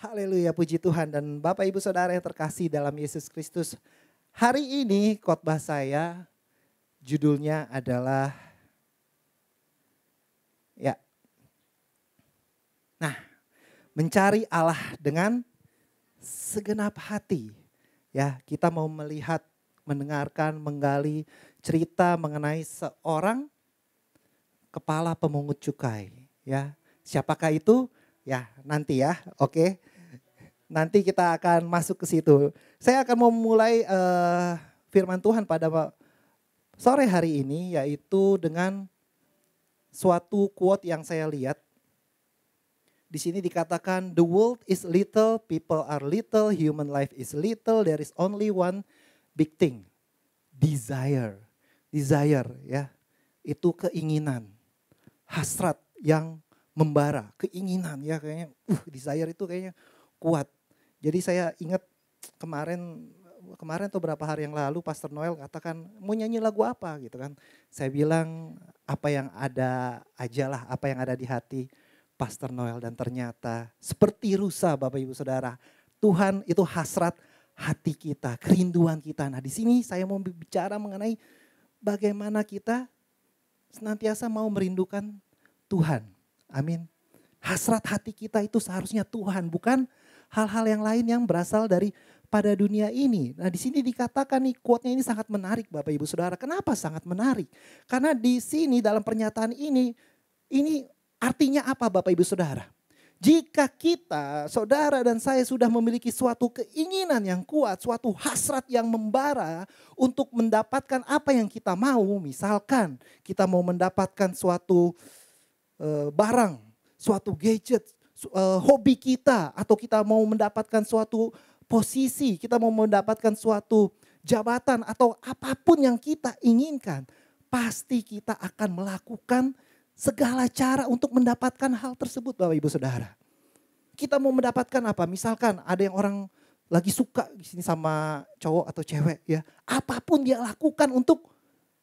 Haleluya, puji Tuhan. Dan Bapak Ibu Saudara yang terkasih dalam Yesus Kristus. Hari ini khotbah saya judulnya adalah ya. Nah, mencari Allah dengan segenap hati. Ya, kita mau melihat, mendengarkan, menggali cerita mengenai seorang kepala pemungut cukai. Ya, siapakah itu? Ya, nanti ya. Oke. Nanti kita akan masuk ke situ. Saya akan memulai firman Tuhan pada sore hari ini, yaitu dengan suatu quote yang saya lihat. Di sini dikatakan, the world is little, people are little, human life is little, there is only one big thing, desire. Desire ya, itu keinginan, hasrat yang membara, keinginan ya kayaknya, desire itu kayaknya kuat. Jadi saya ingat kemarin atau beberapa hari yang lalu Pastor Noel katakan mau nyanyi lagu apa gitu kan. Saya bilang apa yang ada aja lah, apa yang ada di hati Pastor Noel. Dan ternyata seperti rusa Bapak Ibu Saudara, Tuhan itu hasrat hati kita, kerinduan kita. Nah di sini saya mau bicara mengenai bagaimana kita senantiasa mau merindukan Tuhan. Amin. Hasrat hati kita itu seharusnya Tuhan, bukan hal-hal yang lain yang berasal dari pada dunia ini. Nah di sini dikatakan nih, quote-nya ini sangat menarik Bapak Ibu Saudara. Kenapa sangat menarik? Karena di sini dalam pernyataan ini artinya apa Bapak Ibu Saudara? Jika kita, saudara dan saya sudah memiliki suatu keinginan yang kuat, suatu hasrat yang membara untuk mendapatkan apa yang kita mau. Misalkan kita mau mendapatkan suatu barang, suatu gadget, hobi kita, atau kita mau mendapatkan suatu posisi, kita mau mendapatkan suatu jabatan atau apapun yang kita inginkan, pasti kita akan melakukan segala cara untuk mendapatkan hal tersebut Bapak Ibu Saudara. Kita mau mendapatkan apa? Misalkan ada yang orang lagi suka di sini sama cowok atau cewek ya, apapun dia lakukan untuk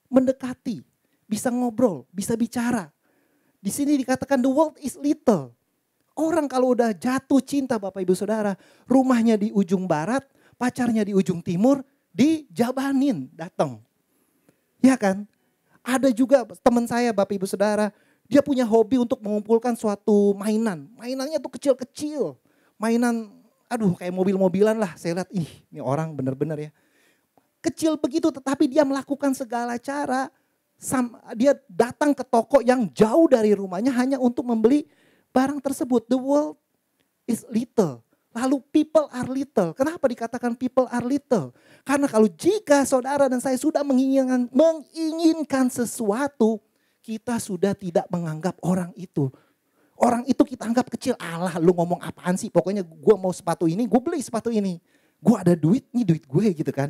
mendekati, bisa ngobrol, bisa bicara. Di sini dikatakan the world is little. Orang kalau udah jatuh cinta Bapak Ibu Saudara, rumahnya di ujung barat, pacarnya di ujung timur, dijabanin datang. Ya kan? Ada juga teman saya Bapak Ibu Saudara, dia punya hobi untuk mengumpulkan suatu mainan. Mainannya tuh kecil-kecil. Mainan, kayak mobil-mobilan lah. Saya lihat, ini orang benar-benar ya. Kecil begitu tetapi dia melakukan segala cara. Dia datang ke toko yang jauh dari rumahnya hanya untuk membeli barang tersebut. The world is little. Lalu people are little. Kenapa dikatakan people are little? Karena kalau jika saudara dan saya sudah menginginkan sesuatu, kita sudah tidak menganggap orang itu. Orang itu kita anggap kecil. Allah, lu ngomong apaan sih? Pokoknya gue mau sepatu ini, gue beli sepatu ini. Gue ada duit, ini duit gue gitu kan.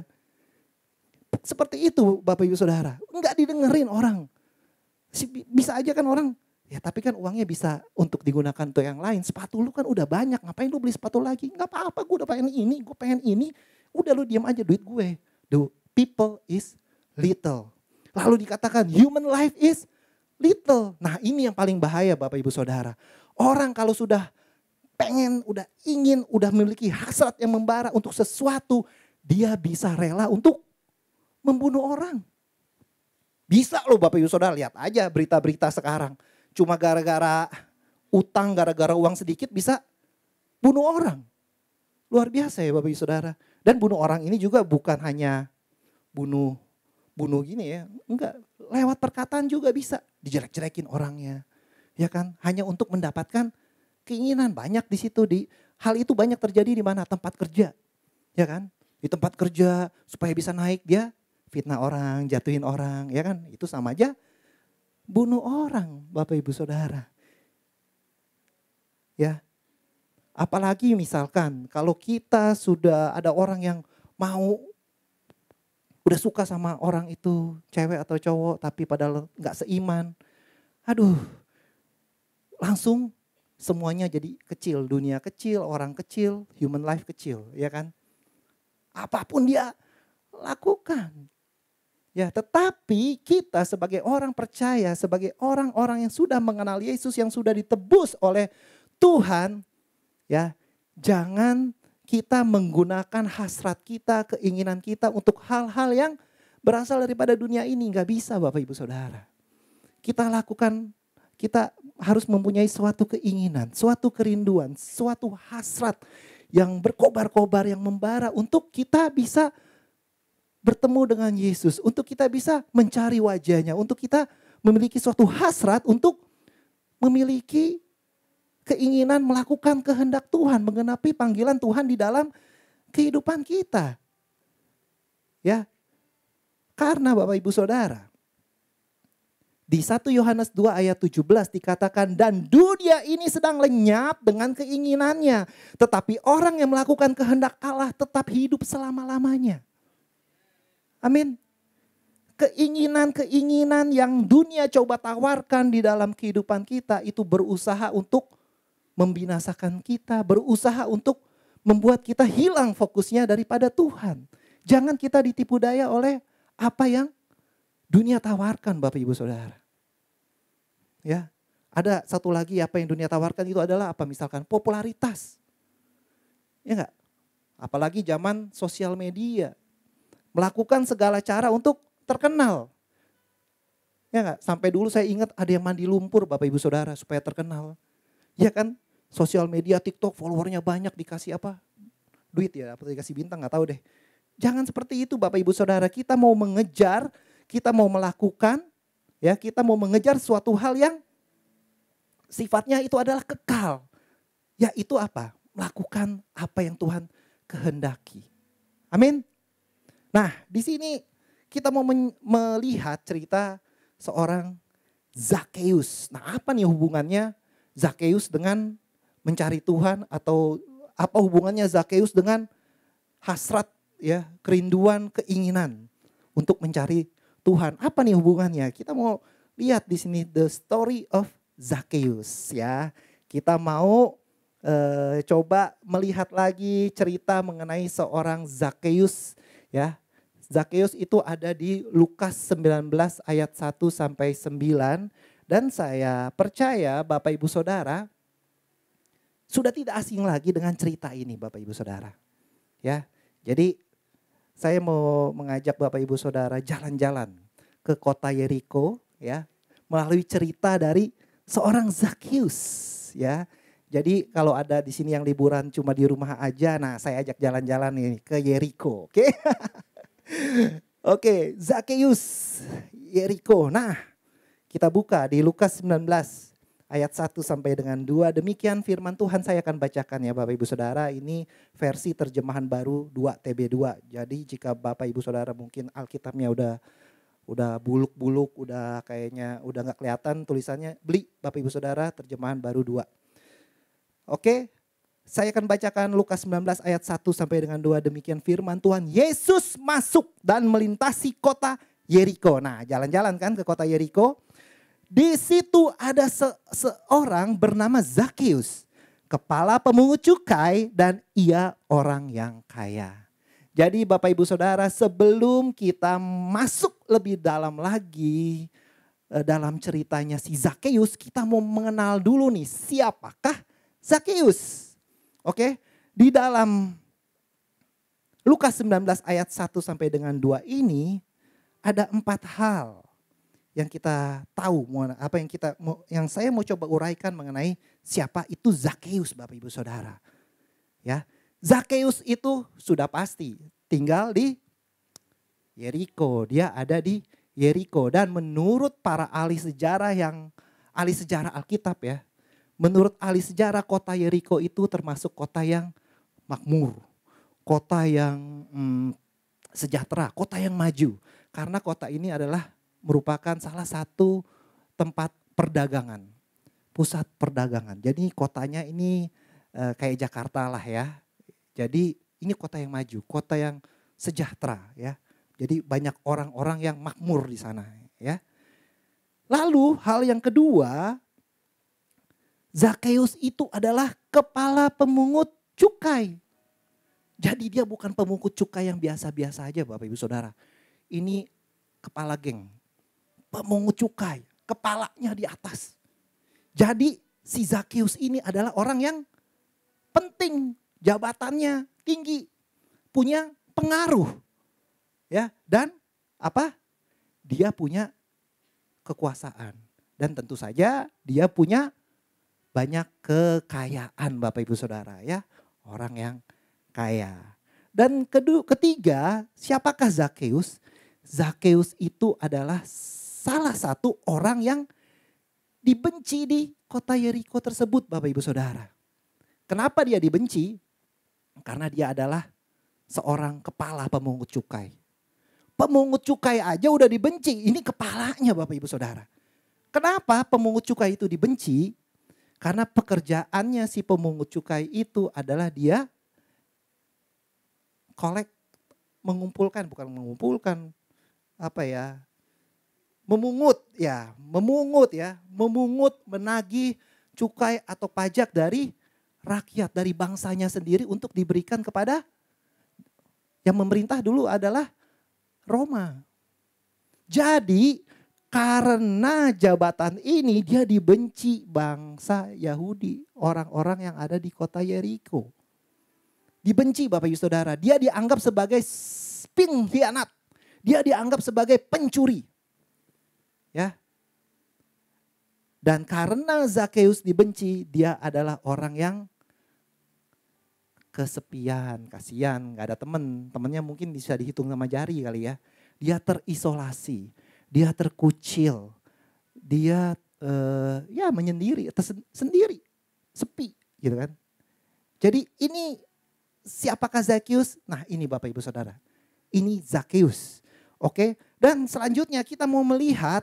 Seperti itu Bapak Ibu Saudara. Enggak didengerin orang. Bisa aja kan orang, ya tapi kan uangnya bisa untuk digunakan untuk yang lain. Sepatu lu kan udah banyak, ngapain lu beli sepatu lagi? Enggak apa-apa, gue udah pengen ini, gue pengen ini. Udah lu diam aja, duit gue. The people is little. Lalu dikatakan human life is little. Nah ini yang paling bahaya Bapak Ibu Saudara. Orang kalau sudah pengen, udah ingin, udah memiliki hasrat yang membara untuk sesuatu, dia bisa rela untuk membunuh orang. Bisa loh Bapak Ibu Saudara, lihat aja berita-berita sekarang. Cuma gara-gara utang, gara-gara uang sedikit bisa bunuh orang. Luar biasa ya Bapak Ibu Saudara. Dan bunuh orang ini juga bukan hanya bunuh gini ya. Enggak, lewat perkataan juga bisa dijelek-jelekin orangnya. Ya kan, hanya untuk mendapatkan keinginan. Banyak di situ, hal itu banyak terjadi di mana? Tempat kerja. Ya kan, di tempat kerja supaya bisa naik dia fitnah orang, jatuhin orang, ya kan? Itu sama aja bunuh orang, Bapak Ibu Saudara. Ya. Apalagi misalkan kalau kita sudah ada orang yang udah suka sama orang itu, cewek atau cowok, tapi padahal gak seiman. Langsung semuanya jadi kecil, dunia kecil, orang kecil, human life kecil, ya kan? Apapun dia lakukan. Ya, tetapi kita sebagai orang percaya, sebagai orang-orang yang sudah mengenal Yesus, yang sudah ditebus oleh Tuhan, ya, Jangan kita menggunakan hasrat kita, keinginan kita untuk hal-hal yang berasal daripada dunia ini. Gak bisa Bapak Ibu Saudara. Kita harus mempunyai suatu keinginan, suatu kerinduan, suatu hasrat yang berkobar-kobar, yang membara untuk kita bisa bertemu dengan Yesus, untuk kita bisa mencari wajahnya, untuk kita memiliki suatu hasrat untuk memiliki keinginan melakukan kehendak Tuhan, menggenapi panggilan Tuhan di dalam kehidupan kita. Ya. Karena Bapak Ibu Saudara, di 1 Yohanes 2 ayat 17 dikatakan, dan dunia ini sedang lenyap dengan keinginannya, tetapi orang yang melakukan kehendak Allah tetap hidup selama-lamanya. Amin. Keinginan-keinginan yang dunia coba tawarkan di dalam kehidupan kita itu berusaha untuk membinasakan kita, berusaha untuk membuat kita hilang fokusnya daripada Tuhan. Jangan kita ditipu daya oleh apa yang dunia tawarkan Bapak Ibu Saudara. Ya, ada satu lagi apa yang dunia tawarkan itu adalah apa? Misalkan popularitas. Ya enggak? Apalagi zaman sosial media. Melakukan segala cara untuk terkenal. Ya enggak? Sampai dulu saya ingat ada yang mandi lumpur Bapak Ibu Saudara supaya terkenal. Ya kan, sosial media, TikTok, followernya banyak, dikasih apa? Duit ya, apa dikasih bintang, gak tahu deh. Jangan seperti itu Bapak Ibu Saudara, kita mau mengejar, kita mau melakukan, ya kita mau mengejar suatu hal yang sifatnya itu adalah kekal. Yaitu apa? Melakukan apa yang Tuhan kehendaki. Amin. Nah, di sini kita mau melihat cerita seorang Zakheus. Nah, apa nih hubungannya Zakheus dengan mencari Tuhan, atau apa hubungannya Zakheus dengan hasrat, ya, kerinduan, keinginan untuk mencari Tuhan? Apa nih hubungannya? Kita mau lihat di sini the story of Zakheus, ya. Kita mau coba melihat lagi cerita mengenai seorang Zakheus, ya. Zakheus itu ada di Lukas 19 ayat 1 sampai 9. Dan saya percaya Bapak Ibu Saudara sudah tidak asing lagi dengan cerita ini Bapak Ibu Saudara. Ya, jadi saya mau mengajak Bapak Ibu Saudara jalan-jalan ke kota Yeriko, ya, melalui cerita dari seorang Zakheus, ya. Jadi kalau ada di sini yang liburan cuma di rumah aja, nah saya ajak jalan-jalan nih ke Yeriko, oke? Oke, Zakheus, Yeriko. Nah, kita buka di Lukas 19 ayat 1 sampai dengan 2. Demikian firman Tuhan, saya akan bacakan ya Bapak Ibu Saudara. Ini versi terjemahan baru 2 TB2. Jadi jika Bapak Ibu Saudara mungkin Alkitabnya udah buluk-buluk, udah kayaknya udah gak kelihatan tulisannya, beli Bapak Ibu Saudara terjemahan baru 2. Oke, saya akan bacakan Lukas 19 ayat 1 sampai dengan 2. Demikian firman Tuhan. Yesus masuk dan melintasi kota Yeriko. Nah, jalan-jalan kan ke kota Yeriko. Di situ ada seorang bernama Zakheus, kepala pemungut cukai, dan ia orang yang kaya. Jadi Bapak Ibu Saudara, sebelum kita masuk lebih dalam lagi dalam ceritanya si Zakheus, kita mau mengenal dulu nih siapakah Zakheus. Oke, di dalam Lukas 19 ayat 1 sampai dengan 2 ini ada 4 hal yang kita tahu, apa yang saya mau coba uraikan mengenai siapa itu Zakheus Bapak Ibu Saudara. Ya, Zakheus itu sudah pasti tinggal di Yeriko. Dia ada di Yeriko, dan menurut para ahli sejarah Alkitab ya, menurut ahli sejarah kota Yeriko itu termasuk kota yang makmur, kota yang sejahtera, kota yang maju. Karena kota ini adalah merupakan salah satu tempat perdagangan, pusat perdagangan. Jadi kotanya ini kayak Jakarta lah ya. Jadi ini kota yang maju, kota yang sejahtera ya. Jadi banyak orang-orang yang makmur di sana ya. Lalu hal yang kedua, Zakheus itu adalah kepala pemungut cukai. Jadi dia bukan pemungut cukai yang biasa-biasa aja Bapak Ibu Saudara. Ini kepala geng, pemungut cukai, kepalanya di atas. Jadi si Zakheus ini adalah orang yang penting jabatannya tinggi, punya pengaruh. Ya, dan apa? Dia punya kekuasaan. Dan tentu saja dia punya banyak kekayaan Bapak Ibu Saudara ya. Orang yang kaya. Dan ketiga, siapakah Zakeus? Zakeus itu adalah salah satu orang yang dibenci di kota Yeriko tersebut Bapak Ibu Saudara. Kenapa dia dibenci? Karena dia adalah seorang kepala pemungut cukai. Pemungut cukai aja udah dibenci, ini kepalanya Bapak Ibu Saudara. Kenapa pemungut cukai itu dibenci? Karena pekerjaannya si pemungut cukai itu adalah dia mengumpulkan, memungut, menagih cukai atau pajak dari rakyat, dari bangsanya sendiri untuk diberikan kepada yang memerintah dulu adalah Roma. Jadi karena jabatan ini dia dibenci bangsa Yahudi, orang-orang yang ada di kota Yeriko. Dibenci Bapak Ibu Saudara, dia dianggap sebagai pengkhianat. Dia dianggap sebagai pencuri. Ya. Dan karena Zakeus dibenci, dia adalah orang yang kesepian, kasihan, gak ada teman. Temannya mungkin bisa dihitung sama jari kali ya. Dia terisolasi, dia terkucil, dia menyendiri, sendiri, sepi gitu kan. Jadi ini siapakah Zakeus? Nah ini Bapak Ibu Saudara, ini Zakeus. Oke, dan selanjutnya kita mau melihat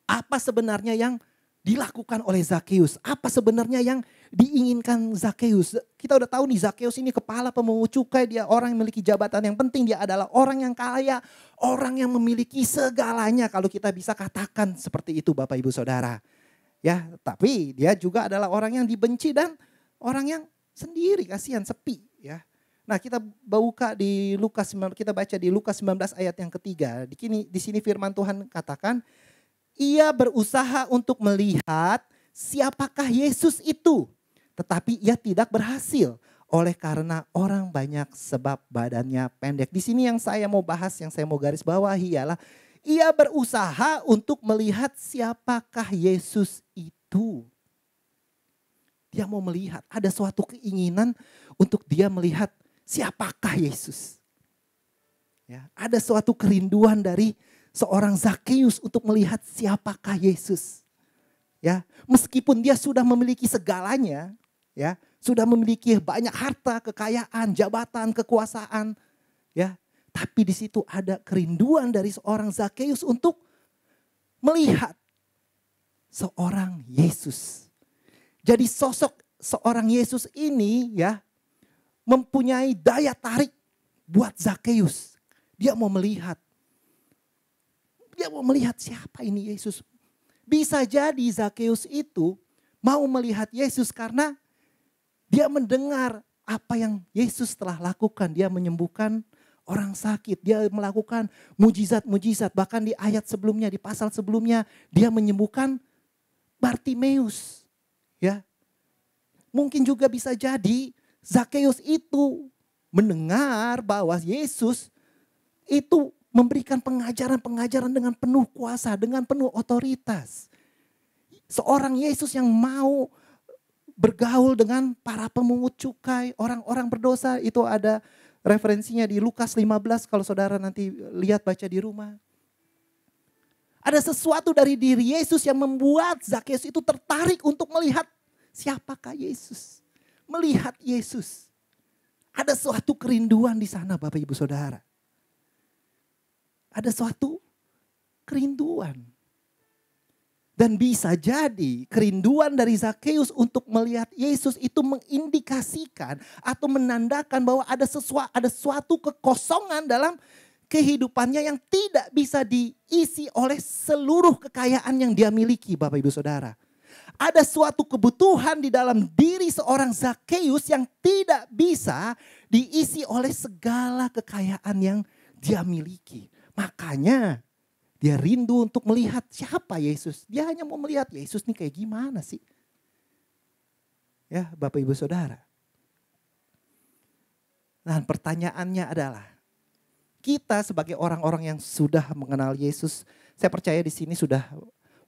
apa sebenarnya yang dilakukan oleh Zakeus. Apa sebenarnya yang diinginkan Zakeus. Kita udah tahu nih Zakeus ini kepala pemungut cukai. Dia orang yang memiliki jabatan yang penting. Dia adalah orang yang kaya. Orang yang memiliki segalanya. Kalau kita bisa katakan seperti itu Bapak Ibu Saudara. Ya, tapi dia juga adalah orang yang dibenci dan orang yang sendiri, kasihan, sepi ya. Nah, kita buka di Lukas, kita baca di Lukas 19 ayat yang ketiga. Di sini firman Tuhan katakan, ia berusaha untuk melihat siapakah Yesus itu. Tetapi ia tidak berhasil oleh karena orang banyak sebab badannya pendek. Di sini yang saya mau bahas, yang saya mau garis bawahi ialah ia berusaha untuk melihat siapakah Yesus itu. Dia mau melihat, ada suatu keinginan untuk dia melihat siapakah Yesus. Ya, ada suatu kerinduan dari seorang Zakeus untuk melihat siapakah Yesus. Ya, meskipun dia sudah memiliki segalanya, ya, sudah memiliki banyak harta, kekayaan, jabatan, kekuasaan, ya, tapi di situ ada kerinduan dari seorang Zakeus untuk melihat seorang Yesus. Jadi sosok seorang Yesus ini ya mempunyai daya tarik buat Zakeus. Dia mau melihat. Dia mau melihat siapa ini Yesus. Bisa jadi Zakeus itu mau melihat Yesus karena dia mendengar apa yang Yesus telah lakukan. Dia menyembuhkan orang sakit. Dia melakukan mujizat-mujizat. Bahkan di ayat sebelumnya, di pasal sebelumnya dia menyembuhkan Bartimeus. Ya, mungkin juga bisa jadi Zakeus itu mendengar bahwa Yesus itu memberikan pengajaran-pengajaran dengan penuh kuasa, dengan penuh otoritas. Seorang Yesus yang mau bergaul dengan para pemungut cukai, orang-orang berdosa. Itu ada referensinya di Lukas 15 kalau saudara nanti lihat baca di rumah. Ada sesuatu dari diri Yesus yang membuat Zakeus itu tertarik untuk melihat siapakah Yesus. Melihat Yesus. Ada suatu kerinduan di sana Bapak Ibu Saudara. Ada suatu kerinduan. Dan bisa jadi kerinduan dari Zakeus untuk melihat Yesus itu mengindikasikan atau menandakan bahwa ada suatu kekosongan dalam kehidupannya yang tidak bisa diisi oleh seluruh kekayaan yang dia miliki Bapak Ibu Saudara. Ada suatu kebutuhan di dalam diri seorang Zakeus yang tidak bisa diisi oleh segala kekayaan yang dia miliki. Makanya dia rindu untuk melihat siapa Yesus. Dia hanya mau melihat Yesus nih kayak gimana sih. Ya Bapak Ibu Saudara. Nah, pertanyaannya adalah, kita sebagai orang-orang yang sudah mengenal Yesus, saya percaya di sini sudah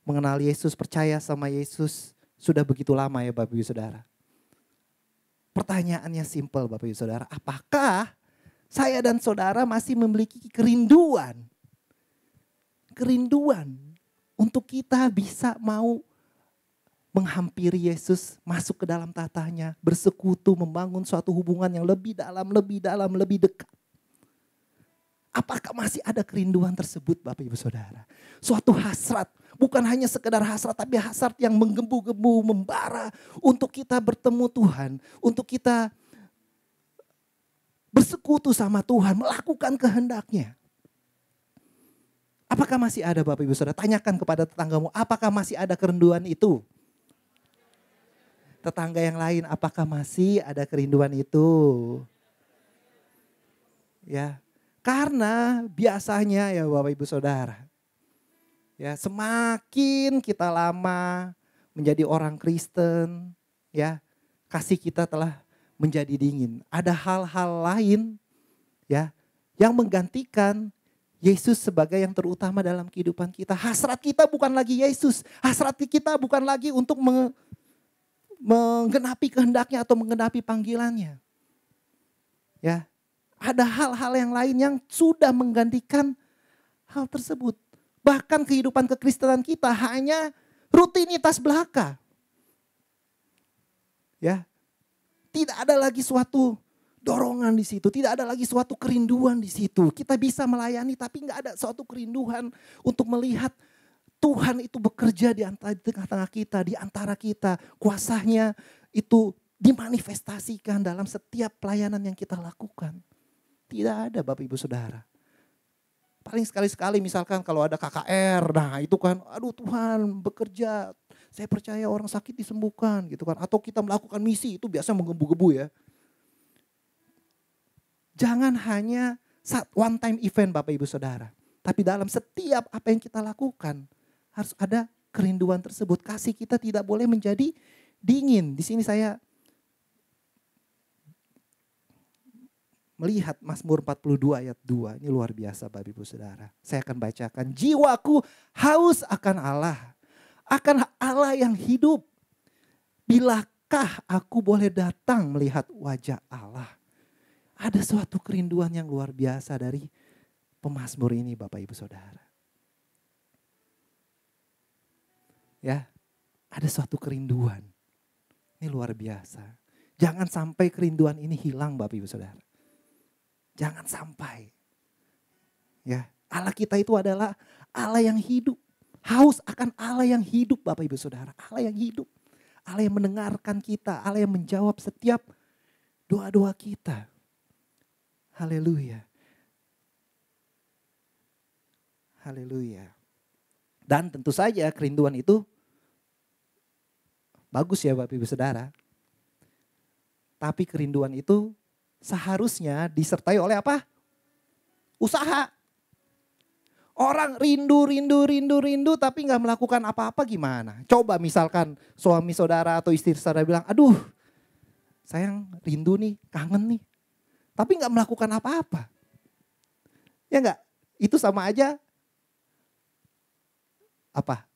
mengenal Yesus, percaya sama Yesus, sudah begitu lama ya Bapak Ibu Saudara. Pertanyaannya simpel Bapak Ibu Saudara, apakah saya dan saudara masih memiliki kerinduan untuk kita bisa mau menghampiri Yesus, masuk ke dalam tatanya, bersekutu, membangun suatu hubungan yang lebih dalam, lebih dekat. Apakah masih ada kerinduan tersebut Bapak Ibu Saudara? Suatu hasrat, bukan hanya sekedar hasrat, tapi hasrat yang menggebu-gebu, membara untuk kita bertemu Tuhan, untuk kita bersekutu sama Tuhan, melakukan kehendak-Nya. Apakah masih ada Bapak Ibu Saudara? Tanyakan kepada tetanggamu, apakah masih ada kerinduan itu? Tetangga yang lain, apakah masih ada kerinduan itu? Ya. Karena biasanya ya Bapak Ibu Saudara, ya semakin kita lama menjadi orang Kristen, ya kasih kita telah menjadi dingin. Ada hal-hal lain ya yang menggantikan Yesus sebagai yang terutama dalam kehidupan kita. Hasrat kita bukan lagi Yesus, hasrat kita bukan lagi untuk menggenapi kehendaknya atau menggenapi panggilannya. Ya. Ada hal-hal yang lain yang sudah menggantikan hal tersebut. Bahkan kehidupan kekristenan kita hanya rutinitas belaka. Ya. Tidak ada lagi suatu dorongan di situ, tidak ada lagi suatu kerinduan di situ. Kita bisa melayani tapi nggak ada suatu kerinduan untuk melihat Tuhan itu bekerja di tengah-tengah kita, di antara kita. Kuasanya itu dimanifestasikan dalam setiap pelayanan yang kita lakukan. Tidak ada Bapak Ibu Saudara. Paling sekali-sekali misalkan kalau ada KKR, nah itu kan aduh Tuhan bekerja. Saya percaya orang sakit disembuhkan gitu kan. Atau kita melakukan misi itu biasa menggebu-gebu ya. Jangan hanya one time event Bapak Ibu Saudara. Tapi dalam setiap apa yang kita lakukan harus ada kerinduan tersebut. Kasih kita tidak boleh menjadi dingin. Di sini saya melihat Mazmur 42 ayat 2. Ini luar biasa Bapak Ibu Saudara. Saya akan bacakan. Jiwaku haus akan Allah yang hidup. Bilakah aku boleh datang melihat wajah Allah? Ada suatu kerinduan yang luar biasa dari pemazmur ini Bapak Ibu Saudara. Ya, ada suatu kerinduan. Ini luar biasa. Jangan sampai kerinduan ini hilang Bapak Ibu Saudara. Jangan sampai. Ya, Allah kita itu adalah Allah yang hidup. Haus akan Allah yang hidup Bapak Ibu Saudara. Allah yang hidup. Allah yang mendengarkan kita. Allah yang menjawab setiap doa-doa kita. Haleluya. Haleluya. Dan tentu saja kerinduan itu bagus ya Bapak Ibu Saudara. Tapi kerinduan itu seharusnya disertai oleh apa? Usaha. Orang rindu tapi gak melakukan apa-apa gimana? Coba misalkan suami saudara atau istri saudara bilang, aduh sayang rindu nih, kangen nih. Tapi gak melakukan apa-apa. Ya gak? Itu sama aja apa?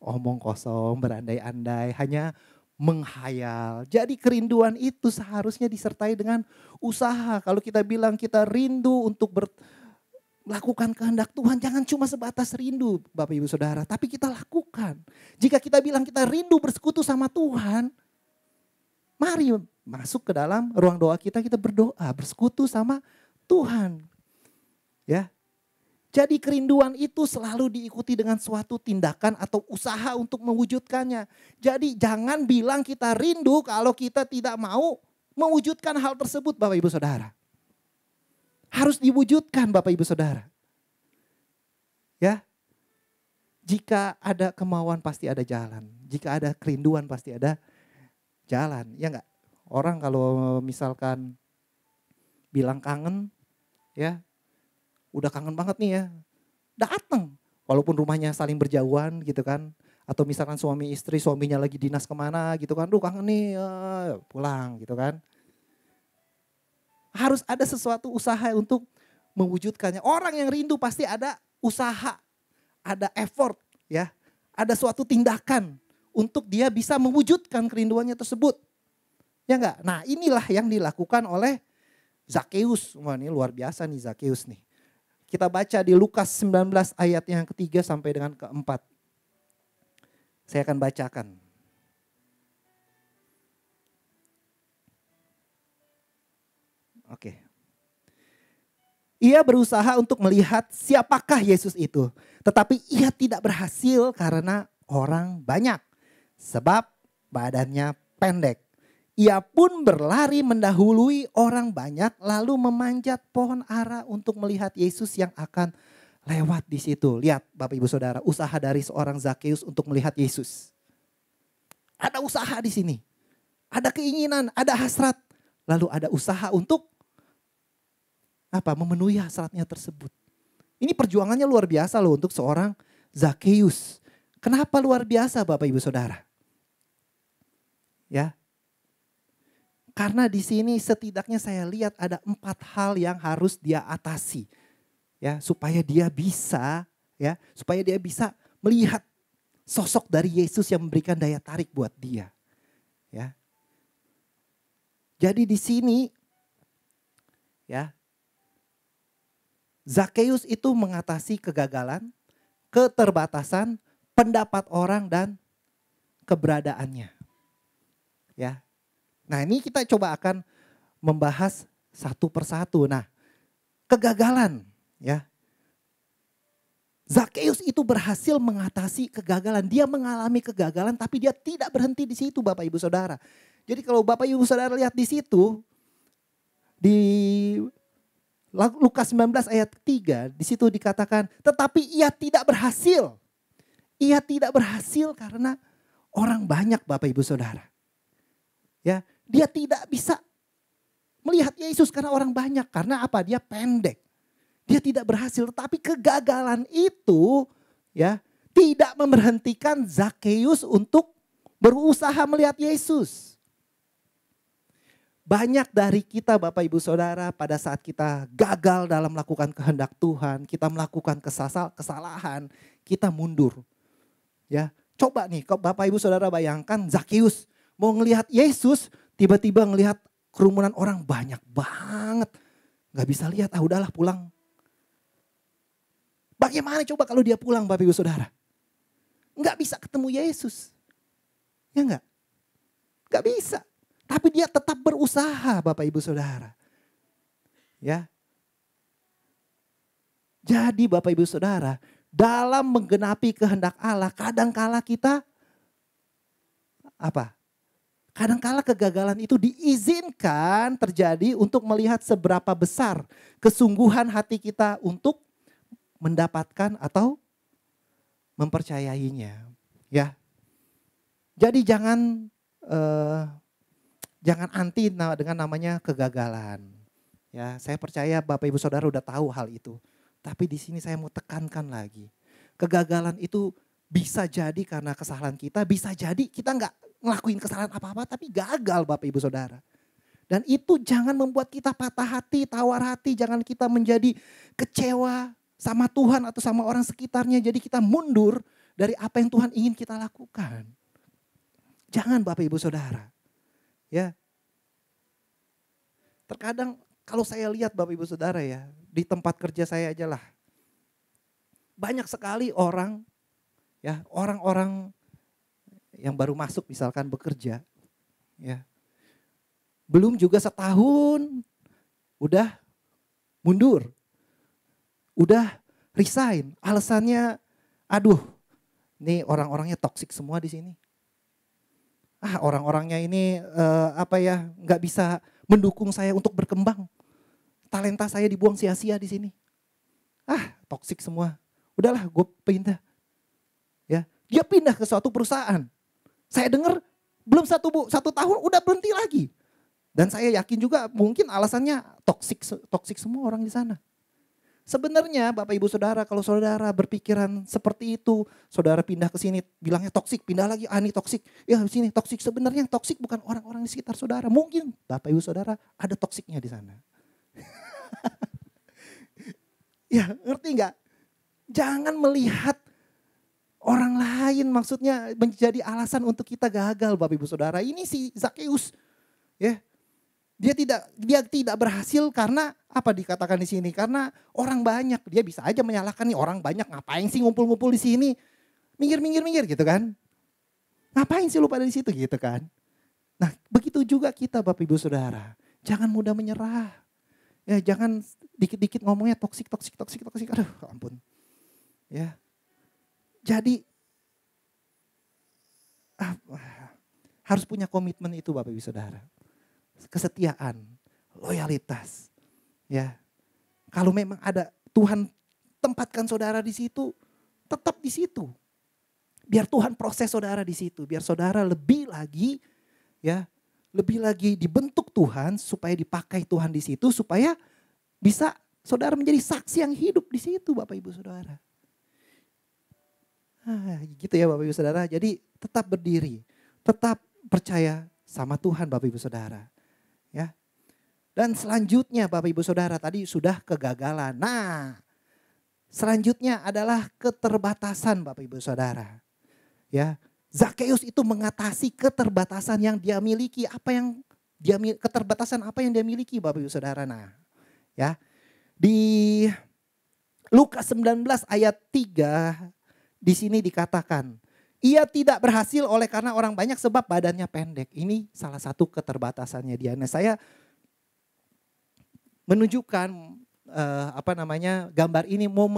Omong kosong, berandai-andai, hanya menghayal. Jadi kerinduan itu seharusnya disertai dengan usaha. Kalau kita bilang kita rindu untuk melakukan kehendak Tuhan, jangan cuma sebatas rindu Bapak Ibu Saudara, tapi kita lakukan. Jika kita bilang kita rindu bersekutu sama Tuhan, mari masuk ke dalam ruang doa kita berdoa, bersekutu sama Tuhan. Ya. Jadi kerinduan itu selalu diikuti dengan suatu tindakan atau usaha untuk mewujudkannya. Jadi jangan bilang kita rindu kalau kita tidak mau mewujudkan hal tersebut Bapak Ibu Saudara. Harus diwujudkan Bapak Ibu Saudara. Ya. Jika ada kemauan pasti ada jalan. Jika ada kerinduan pasti ada jalan. Ya enggak? Orang kalau misalkan bilang kangen, ya udah kangen banget nih ya, datang. Walaupun rumahnya saling berjauhan gitu kan. Atau misalkan suami istri, suaminya lagi dinas kemana gitu kan. Duh kangen nih, pulang gitu kan. Harus ada sesuatu usaha untuk mewujudkannya. Orang yang rindu pasti ada usaha, ada effort ya. Ada suatu tindakan untuk dia bisa mewujudkan kerinduannya tersebut. Ya enggak? Nah inilah yang dilakukan oleh Zakeus. Wah ini luar biasa nih Zakeus nih. Kita baca di Lukas 19 ayat yang ketiga sampai dengan keempat. Saya akan bacakan. Oke. Ia berusaha untuk melihat siapakah Yesus itu. Tetapi ia tidak berhasil karena orang banyak. Sebab badannya pendek. Ia pun berlari mendahului orang banyak lalu memanjat pohon ara untuk melihat Yesus yang akan lewat di situ. Lihat Bapak Ibu Saudara, usaha dari seorang Zakeus untuk melihat Yesus. Ada usaha di sini. Ada keinginan, ada hasrat. Lalu ada usaha untuk memenuhi hasratnya tersebut. Ini perjuangannya luar biasa loh untuk seorang Zakeus. Kenapa luar biasa Bapak Ibu Saudara? Ya. Karena di sini setidaknya saya lihat ada 4 hal yang harus dia atasi. Ya, supaya dia bisa melihat sosok dari Yesus yang memberikan daya tarik buat dia. Ya. Jadi di sini ya, Zakeus itu mengatasi kegagalan, keterbatasan, pendapat orang dan keberadaannya. Ya. Nah, ini kita coba akan membahas satu persatu. Nah, kegagalan ya. Zakeus itu berhasil mengatasi kegagalan. Dia mengalami kegagalan tapi dia tidak berhenti di situ Bapak Ibu Saudara. Jadi kalau Bapak Ibu Saudara lihat di situ di Lukas 19 ayat 3 di situ dikatakan tetapi ia tidak berhasil. Ia tidak berhasil karena orang banyak Bapak Ibu Saudara. Ya, dia tidak bisa melihat Yesus karena orang banyak. Karena apa? Dia pendek. Dia tidak berhasil. Tetapi kegagalan itu ya tidak memberhentikan Zakeus untuk berusaha melihat Yesus. Banyak dari kita Bapak Ibu Saudara pada saat kita gagal dalam melakukan kehendak Tuhan. Kita melakukan kesalahan. Kita mundur. Ya, coba nih Bapak Ibu Saudara bayangkan Zakeus mau ngelihat Yesus, tiba-tiba ngelihat kerumunan orang banyak banget. Gak bisa lihat, udahlah pulang. Bagaimana coba kalau dia pulang Bapak Ibu Saudara? Gak bisa ketemu Yesus. Ya enggak? Gak bisa. Tapi dia tetap berusaha Bapak Ibu Saudara. Ya. Jadi Bapak Ibu Saudara, dalam menggenapi kehendak Allah, kadangkala kita kadangkala kegagalan itu diizinkan terjadi untuk melihat seberapa besar kesungguhan hati kita untuk mendapatkan atau mempercayainya. Ya, jadi jangan anti dengan namanya kegagalan. Ya, saya percaya Bapak Ibu Saudara udah tahu hal itu. Tapi di sini saya mau tekankan lagi, kegagalan itu bisa jadi karena kesalahan kita, bisa jadi kita nggak ngelakuin kesalahan apa-apa tapi gagal Bapak Ibu Saudara. Dan itu jangan membuat kita patah hati, tawar hati, jangan kita menjadi kecewa sama Tuhan atau sama orang sekitarnya. Jadi kita mundur dari apa yang Tuhan ingin kita lakukan. Jangan Bapak Ibu Saudara. Ya. Terkadang kalau saya lihat Bapak Ibu Saudara ya, di tempat kerja saya aja lah. Banyak sekali orang ya, orang-orang yang baru masuk misalkan bekerja, ya, belum juga setahun, udah mundur, udah resign. Alasannya, aduh, nih orang-orangnya toksik semua di sini. Orang-orangnya ini nggak bisa mendukung saya untuk berkembang. Talenta saya dibuang sia-sia di sini. Toksik semua. Udahlah, gue pindah. Ya, dia pindah ke suatu perusahaan. Saya dengar belum satu tahun udah berhenti lagi. Dan saya yakin juga mungkin alasannya toksik semua orang di sana. Sebenarnya Bapak Ibu Saudara, kalau saudara berpikiran seperti itu, saudara pindah ke sini bilangnya toksik, pindah lagi ini toksik, ya sini toksik. Sebenarnya yang toksik bukan orang-orang di sekitar saudara. Mungkin Bapak Ibu Saudara ada toksiknya di sana. Ya, ngerti nggak? Jangan melihat orang lain maksudnya menjadi alasan untuk kita gagal, Bapak Ibu Saudara. Ini si Zakheus, ya. Dia tidak berhasil karena apa dikatakan di sini? Karena orang banyak. Dia bisa aja menyalahkan nih orang banyak, ngapain sih ngumpul-ngumpul di sini? Minggir gitu kan. Ngapain sih lu pada di situ gitu kan? Nah, begitu juga kita Bapak Ibu Saudara. Jangan mudah menyerah. Ya, jangan dikit-dikit ngomongnya toksik. Aduh, ampun. Ya. Jadi harus punya komitmen itu Bapak Ibu Saudara. Kesetiaan, loyalitas. Ya. Kalau memang ada Tuhan tempatkan saudara di situ, tetap di situ. Biar Tuhan proses saudara di situ, biar saudara lebih lagi dibentuk Tuhan supaya dipakai Tuhan di situ supaya bisa saudara menjadi saksi yang hidup di situ Bapak Ibu Saudara. Gitu ya Bapak Ibu Saudara. Jadi tetap berdiri, tetap percaya sama Tuhan Bapak Ibu Saudara. Ya. Dan selanjutnya Bapak Ibu Saudara tadi sudah kegagalan. Nah, selanjutnya adalah keterbatasan Bapak Ibu Saudara. Ya, Zakheus itu mengatasi keterbatasan yang dia miliki. Keterbatasan apa yang dia miliki Bapak Ibu Saudara. Nah, ya. Di Lukas 19 ayat 3 di sini dikatakan, ia tidak berhasil oleh karena orang banyak sebab badannya pendek. Ini salah satu keterbatasannya dia. Nah, saya menunjukkan gambar ini mau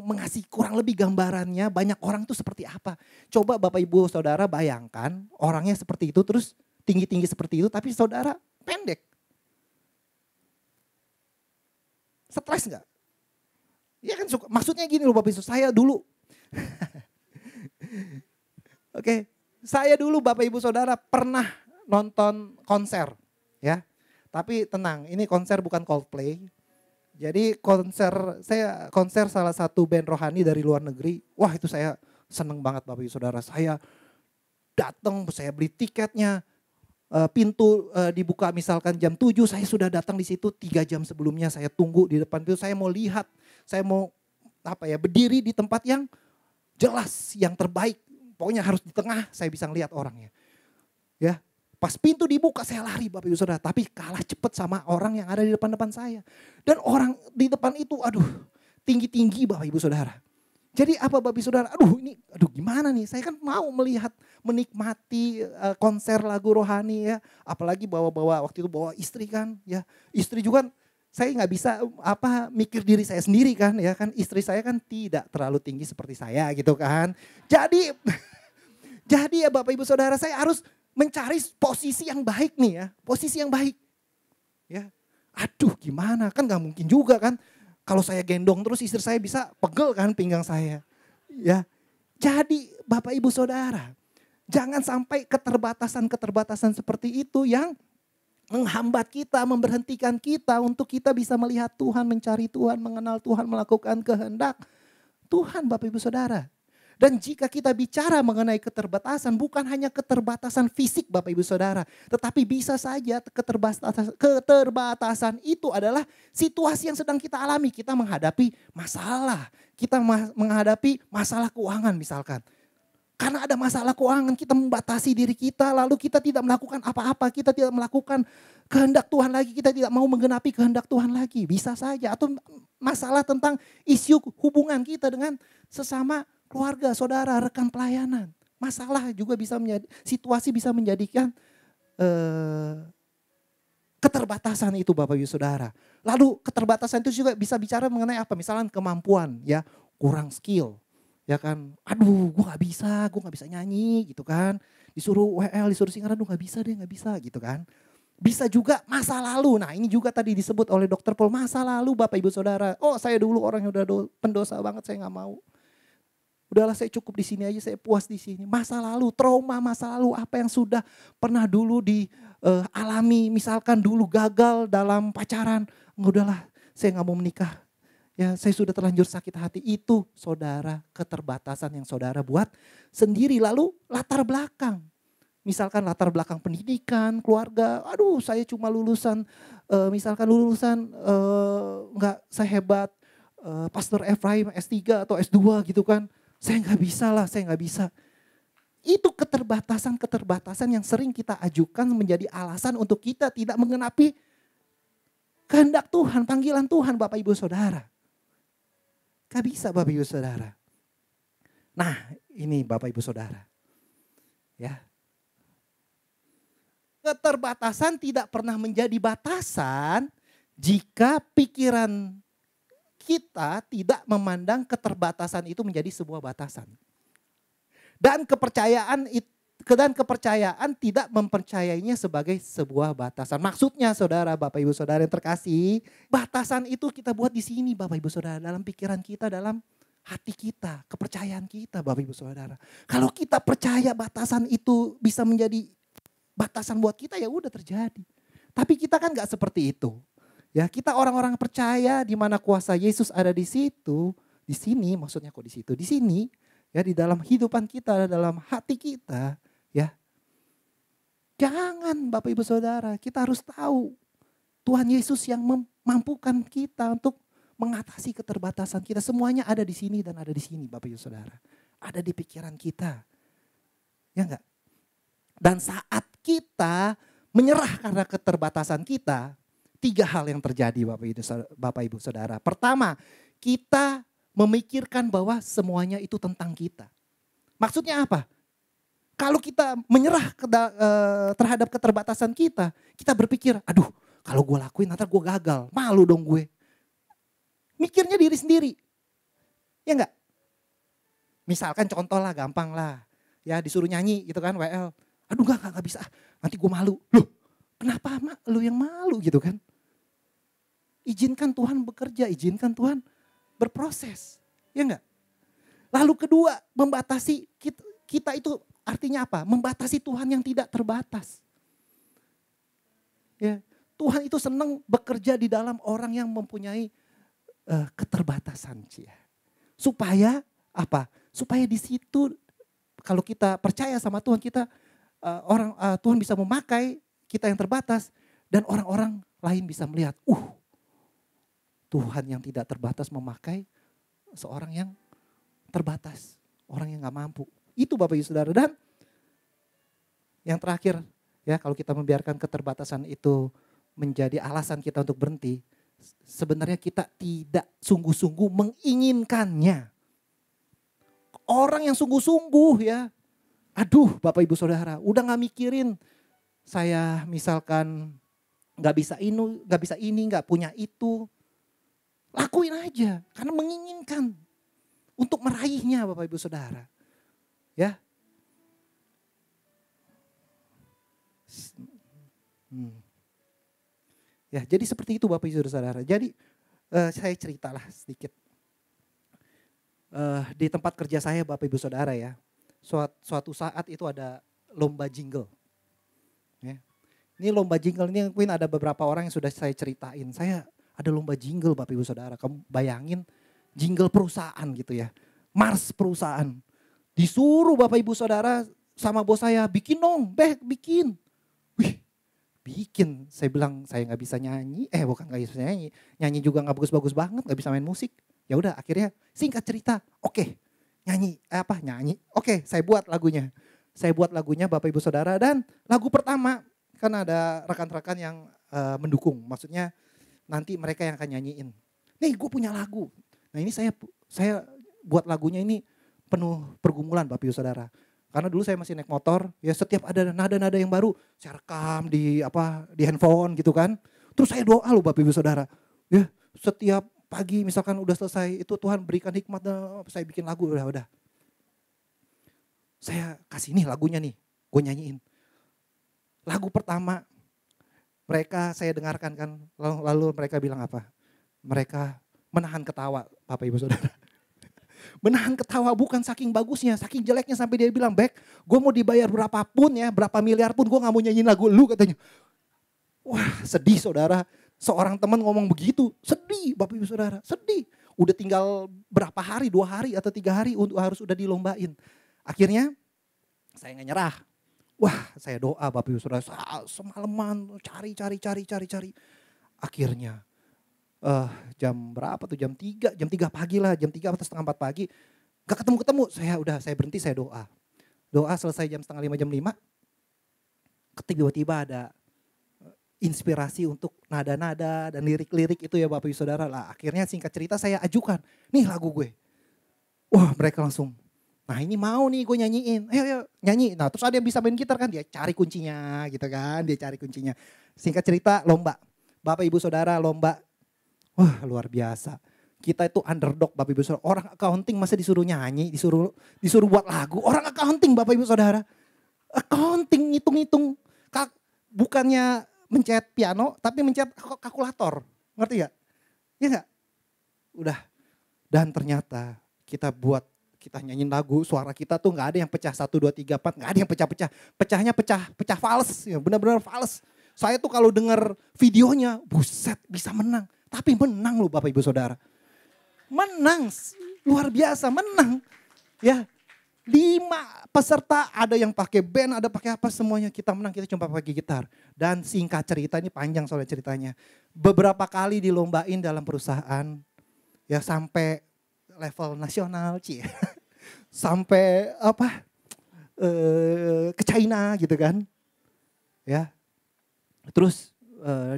mengasih kurang lebih gambarannya banyak orang tuh seperti apa. Coba Bapak Ibu Saudara bayangkan orangnya seperti itu terus tinggi-tinggi seperti itu tapi saudara pendek. Stres gak? Ya kan maksudnya gini loh Bapak Ibu, saya dulu. Oke, saya dulu Bapak Ibu Saudara pernah nonton konser ya. Tapi tenang, ini konser bukan Coldplay. Jadi konser salah satu band rohani dari luar negeri. Wah itu saya seneng banget Bapak Ibu Saudara. Saya datang, saya beli tiketnya. Pintu dibuka misalkan jam 7, saya sudah datang di situ 3 jam sebelumnya. Saya tunggu di depan pintu, saya mau lihat. Saya mau berdiri di tempat yang jelas, yang terbaik. Pokoknya harus di tengah, saya bisa ngelihat orangnya. Ya. Pas pintu dibuka saya lari Bapak Ibu Saudara. Tapi kalah cepat sama orang yang ada di depan-depan saya. Dan orang di depan itu tinggi-tinggi Bapak Ibu Saudara. Jadi apa Bapak Ibu Saudara, gimana nih, saya kan mau menikmati konser lagu rohani ya. Apalagi waktu itu bawa istri kan ya. Istri juga saya nggak bisa mikir diri saya sendiri kan ya kan. Istri saya kan tidak terlalu tinggi seperti saya gitu kan. Jadi ya Bapak Ibu Saudara saya harus mencari posisi yang baik nih ya. Posisi yang baik. Ya. Aduh gimana kan gak mungkin juga kan. Kalau saya gendong terus istri saya bisa pegel kan pinggang saya. Ya. Jadi Bapak Ibu Saudara. Jangan sampai keterbatasan seperti itu yang menghambat kita, memberhentikan kita untuk kita bisa melihat Tuhan, mencari Tuhan, mengenal Tuhan, melakukan kehendak Tuhan Bapak Ibu Saudara. Dan jika kita bicara mengenai keterbatasan, bukan hanya keterbatasan fisik Bapak Ibu Saudara. Tetapi bisa saja keterbatasan itu adalah situasi yang sedang kita alami. Kita menghadapi masalah, kita menghadapi masalah keuangan misalkan. Karena ada masalah keuangan kita membatasi diri kita, lalu kita tidak melakukan apa-apa. Kita tidak melakukan kehendak Tuhan lagi, kita tidak mau menggenapi kehendak Tuhan lagi. Bisa saja, atau masalah tentang isu hubungan kita dengan sesama keluarga, saudara, rekan pelayanan. Masalah juga situasi bisa menjadikan keterbatasan itu Bapak Ibu Saudara. Lalu keterbatasan itu juga bisa bicara mengenai apa? Misalnya kemampuan ya, kurang skill. Ya kan, gue gak bisa nyanyi gitu kan. Disuruh WL, disuruh singaran, gak bisa gitu kan. Bisa juga masa lalu, nah ini juga tadi disebut oleh Dr. Paul, masa lalu Bapak Ibu Saudara. Oh saya dulu orang yang udah pendosa banget, saya gak mau. Udahlah saya cukup di sini aja, saya puas di sini. Masa lalu, trauma masa lalu, apa yang sudah pernah dulu dialami. Misalkan dulu gagal dalam pacaran, udahlah saya gak mau menikah. Ya, saya sudah terlanjur sakit hati. Itu saudara keterbatasan yang saudara buat sendiri. Lalu latar belakang. misalkan latar belakang pendidikan, keluarga, aduh saya cuma lulusan, misalkan lulusan nggak sehebat Pastor Efraim S3 atau S2 gitu kan. Saya nggak bisa lah, saya nggak bisa. Itu keterbatasan-keterbatasan yang sering kita ajukan menjadi alasan untuk kita tidak mengenapi kehendak Tuhan, panggilan Tuhan Bapak Ibu Saudara. Gak bisa Bapak Ibu Saudara. Nah ini Bapak Ibu Saudara. Ya. Keterbatasan tidak pernah menjadi batasan jika pikiran kita tidak memandang keterbatasan itu menjadi sebuah batasan. Dan kepercayaan tidak mempercayainya sebagai sebuah batasan. Maksudnya saudara, Bapak Ibu Saudara yang terkasih, batasan itu kita buat di sini Bapak Ibu Saudara, dalam pikiran kita, dalam hati kita, kepercayaan kita Bapak Ibu Saudara. Kalau kita percaya batasan itu bisa menjadi batasan buat kita, ya udah terjadi. Tapi kita kan gak seperti itu. Ya, kita orang-orang percaya di mana kuasa Yesus ada di situ, di sini, maksudnya kok di situ, di sini. Ya, di dalam kehidupan kita, dalam hati kita, ya. Jangan Bapak Ibu Saudara, kita harus tahu Tuhan Yesus yang memampukan kita untuk mengatasi keterbatasan kita. Semuanya ada di sini dan ada di sini Bapak Ibu Saudara. Ada di pikiran kita. Ya enggak? Dan saat kita menyerah karena keterbatasan kita, 3 hal yang terjadi Bapak Ibu Saudara. Pertama, kita memikirkan bahwa semuanya itu tentang kita. Maksudnya apa? Kalau kita menyerah terhadap keterbatasan kita, kita berpikir, aduh kalau gue lakuin nanti gue gagal, malu dong gue. Mikirnya diri sendiri, ya enggak? Misalkan contoh lah, gampang lah, ya disuruh nyanyi gitu kan, WL. Aduh enggak bisa, nanti gue malu. Loh kenapa lu yang malu gitu kan? Izinkan Tuhan bekerja, izinkan Tuhan berproses, ya enggak? Lalu kedua, membatasi kita itu artinya apa? Membatasi Tuhan yang tidak terbatas. Ya, Tuhan itu senang bekerja di dalam orang yang mempunyai keterbatasan, supaya apa? Supaya di situ kalau kita percaya sama Tuhan, kita Tuhan bisa memakai kita yang terbatas dan orang-orang lain bisa melihat, Tuhan yang tidak terbatas memakai seorang yang terbatas, orang yang gak mampu. Itu Bapak Ibu Saudara. Dan yang terakhir, ya kalau kita membiarkan keterbatasan itu menjadi alasan kita untuk berhenti, sebenarnya kita tidak sungguh-sungguh menginginkannya. Orang yang sungguh-sungguh ya, aduh Bapak Ibu Saudara, udah gak mikirin saya misalkan gak bisa ini, gak punya itu. Lakuin aja karena menginginkan untuk meraihnya Bapak Ibu Saudara. Ya. Ya, jadi seperti itu Bapak Ibu Saudara. Jadi saya ceritalah sedikit. Di tempat kerja saya Bapak Ibu Saudara ya. Suatu saat itu ada lomba jingle. Ya. Ini lomba jingle ini mungkin ada beberapa orang yang sudah saya ceritain. Saya ada lomba jingle Bapak Ibu Saudara. Kamu bayangin jingle perusahaan gitu ya. Mars perusahaan. Disuruh Bapak Ibu Saudara sama bos saya, bikin dong, bikin. Wih, bikin. Saya bilang saya gak bisa nyanyi. Bukan gak bisa nyanyi. Nyanyi juga gak bagus-bagus banget, gak bisa main musik. Ya udah akhirnya singkat cerita, oke, nyanyi. Oke, saya buat lagunya. Saya buat lagunya Bapak Ibu Saudara. Dan lagu pertama, kan ada rekan-rekan yang mendukung. Maksudnya nanti mereka yang akan nyanyiin. Nih gue punya lagu. Nah ini saya buat lagunya ini penuh pergumulan Bapak Ibu Saudara. Karena dulu saya masih naik motor, ya setiap ada nada-nada yang baru saya rekam di handphone gitu kan. Terus saya doa loh Bapak Ibu Saudara. Ya setiap pagi misalkan udah selesai itu Tuhan berikan hikmat, saya bikin lagu udah. Saya kasih nih lagunya nih, gue nyanyiin. Lagu pertama saya dengarkan kan, lalu mereka bilang apa? Mereka menahan ketawa Bapak Ibu Saudara. Menahan ketawa bukan saking bagusnya, saking jeleknya sampai dia bilang, Bek, gue mau dibayar berapapun ya, berapa miliar pun gue gak mau nyanyiin lagu lu katanya. Wah sedih saudara, seorang teman ngomong begitu, sedih Bapak Ibu Saudara, sedih. Udah tinggal berapa hari, 2 hari atau 3 hari untuk harus udah dilombain. Akhirnya saya gak nyerah, Wah, saya doa Bapak Ibu Saudara, semalaman cari. Akhirnya jam berapa tuh, jam 3 pagi lah, jam 3 atau setengah 4 pagi. Gak ketemu-ketemu, saya berhenti, saya doa. Doa selesai jam setengah 5, jam 5. Tiba-tiba ada inspirasi untuk nada-nada dan lirik-lirik itu ya Bapak Ibu Saudara lah. Akhirnya singkat cerita saya ajukan, nih lagu gue. Wah, mereka langsung, nah ini mau nih gue nyanyiin, ayo nyanyi. Nah terus ada yang bisa main gitar kan, dia cari kuncinya gitu kan, dia cari kuncinya. Singkat cerita lomba, Bapak Ibu Saudara lomba, wah luar biasa. Kita itu underdog Bapak Ibu Saudara, orang accounting masa disuruh nyanyi, disuruh buat lagu, orang accounting Bapak Ibu Saudara. Accounting, ngitung-ngitung, bukannya mencet piano tapi mencet kalkulator, ngerti gak? Ya gak? Udah, dan ternyata kita nyanyiin lagu, suara kita tuh nggak ada yang pecah 1, 2, 3, 4, nggak ada yang pecah-pecah. Pecahnya pecah fals, ya benar-benar fals. Saya tuh kalau denger videonya, buset bisa menang. Tapi menang loh Bapak Ibu Saudara. Menang, luar biasa menang. Ya, 5 peserta, ada yang pakai band, ada pakai apa, semuanya kita menang, kita cuma pakai gitar. Dan singkat cerita, ini panjang soalnya ceritanya. Beberapa kali dilombain dalam perusahaan, ya sampai level nasional, sampai ke China gitu kan, ya. Terus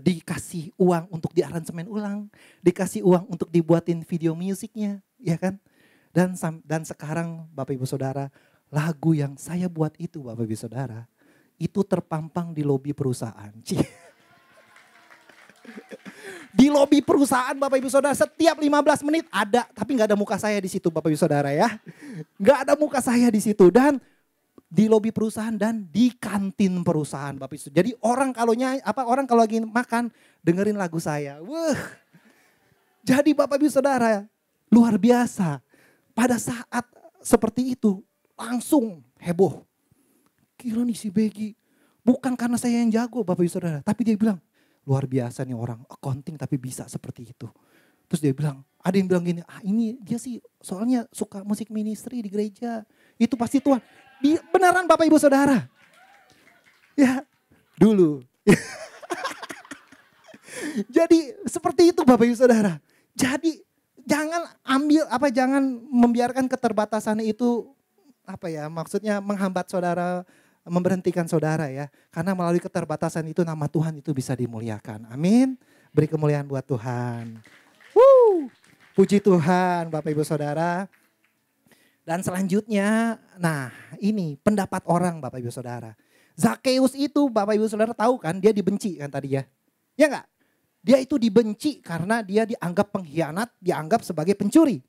dikasih uang untuk diaransemen ulang, dikasih uang untuk dibuatin video musiknya, ya kan. Dan sekarang Bapak Ibu Saudara, lagu yang saya buat itu Bapak Ibu Saudara, itu terpampang di lobi perusahaan. Di lobi perusahaan Bapak Ibu Saudara, setiap 15 menit ada, tapi gak ada muka saya di situ Bapak Ibu Saudara ya. Gak ada muka saya di situ, dan di lobi perusahaan dan di kantin perusahaan Bapak Ibu Saudara. Jadi orang kalau lagi makan dengerin lagu saya. Wah. Jadi Bapak Ibu Saudara, luar biasa. Pada saat seperti itu langsung heboh. Gila nih si Begi, bukan karena saya yang jago Bapak Ibu Saudara, tapi dia bilang, luar biasa nih orang accounting tapi bisa seperti itu. Terus dia bilang, ada yang bilang gini, ini dia sih soalnya suka musik ministry di gereja. Itu pasti Tuhan. Beneran Bapak Ibu Saudara. Ya, dulu. Jadi seperti itu Bapak Ibu Saudara. Jadi jangan membiarkan keterbatasan itu maksudnya menghambat saudara, memberhentikan saudara ya. Karena melalui keterbatasan itu nama Tuhan itu bisa dimuliakan. Amin. Beri kemuliaan buat Tuhan. Puji Tuhan Bapak Ibu Saudara. Dan selanjutnya, nah ini pendapat orang Bapak Ibu Saudara. Zakeus itu Bapak Ibu Saudara tahu kan, dia dibenci kan tadi ya. Ya enggak? Dia itu dibenci karena dia dianggap pengkhianat, dianggap sebagai pencuri.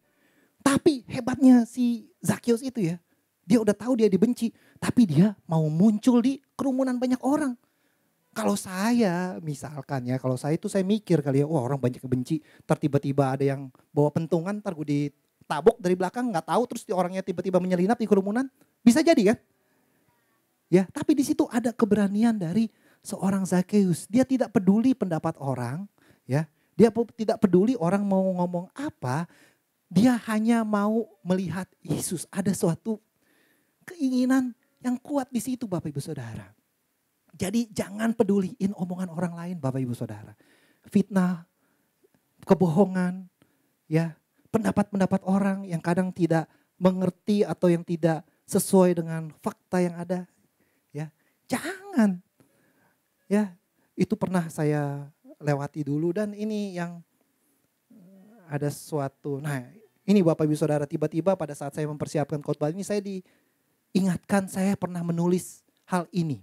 Tapi hebatnya si Zakeus itu ya, dia udah tahu dia dibenci, tapi dia mau muncul di kerumunan banyak orang. Kalau saya misalkan ya, kalau saya itu saya mikir kali ya, wah orang banyak kebenci, tiba-tiba ada yang bawa pentungan, ntar gue ditabok dari belakang, nggak tahu, terus orangnya tiba-tiba menyelinap di kerumunan, bisa jadi kan? Ya, tapi di situ ada keberanian dari seorang Zakeus. Dia tidak peduli pendapat orang, ya. Dia tidak peduli orang mau ngomong apa, dia hanya mau melihat Yesus. Ada suatu keinginan yang kuat di situ Bapak Ibu Saudara. Jadi jangan peduliin omongan orang lain Bapak Ibu Saudara. Fitnah, kebohongan, ya, pendapat-pendapat orang yang kadang tidak mengerti atau yang tidak sesuai dengan fakta yang ada. Ya, jangan. Ya, itu pernah saya lewati dulu, dan ini yang ada suatu, nah ini Bapak Ibu Saudara, tiba-tiba pada saat saya mempersiapkan khotbah ini saya diingatkan saya pernah menulis hal ini.